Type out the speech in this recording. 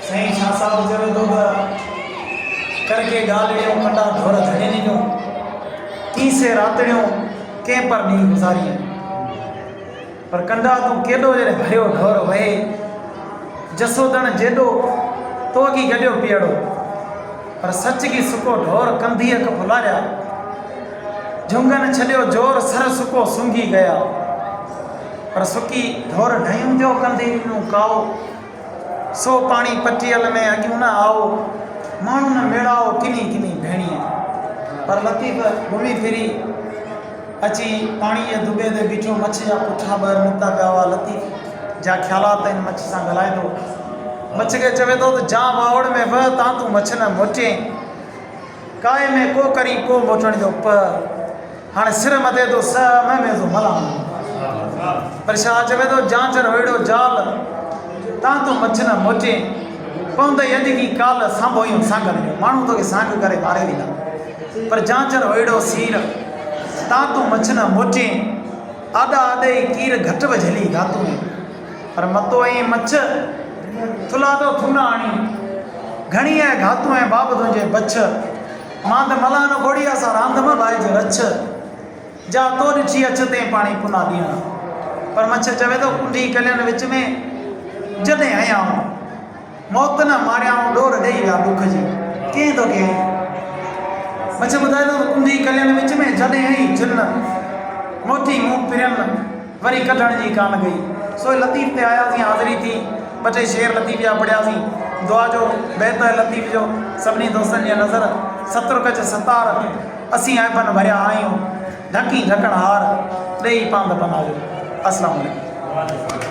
सही शाह साहब जब तो करके गालियों कंडा ढोर धड़े नहीं जो की से रातड़ियों के पर नहीं गुजारी पर कंडा तू केडो जे भरियो ढोर वहे जसोदन जेडो तो की गडियो पियड़ो पर सच की सुको ढोर कंधी अक फुलारिया झुंगन छलियो जोर सर सुको सूंघी गया पर सुकी ढोर ढयूं जो कंधी नू काओ सो पानी पटियल में अॻियूं न आओ माण्हू न मेड़ाओ किनी किनी भेणीअ पर लतीफ़ घुमी फिरी अची पाणी जे दुबे ते बीठो मछ जा पुठा ॿ निता पिया हुआ लतीफ़ जा ख़्यालात आहिनि मछ सां ॻाल्हाए थो मछ खे चवे थो त जा वावड़ में वह तां तूं मछ न मोटे काए में को करी को मोटण जो प हाणे सिर मथे थो स में थो मला पर शाह चवे थो जांच रोहिड़ो जाल तां तूं मछ न मोटे पवंदई अॼु की काल सांभोयूं सांगन जो माण्हू तोखे सांग करे मारे ॾींदा पर जांचर होइड़ो सीर तां तूं मछ न मोटे आॾा आॾे कीर घटि बझली घातू पर मतो ऐं मछ थुला तो थुना आणी घणी ऐं घातू ऐं बाब तुंहिंजे बछ मां त मला न घोड़ीअ सां रांदि में बाइज रछ जा तो ॾिठी अच ते पाणी पुना ॾियण पर मछ चवे थो कुंडी कलियन विच में जॾहिं आया मौत न मारियाऊं डोर ॾेई विया दुख जी कीअं थो कहे मछ ॿुधाए थो कुंडी कलियन विच में जॾहिं आई जिन मोटी मुंहुं पिरियन वरी कढण जी कान गई सो लतीफ़ ते आयासीं हाज़िरी थी ॿ टे शेर लतीफ़ जा पढ़ियासीं दुआ जो बैत लतीफ़ जो सभिनी दोस्तनि जी नज़र सतुरकज सतार असीं ऐबन भरिया आहियूं ढकी ढकण हार ॾेई पांद पना जो अस्सलाम वालेकुम।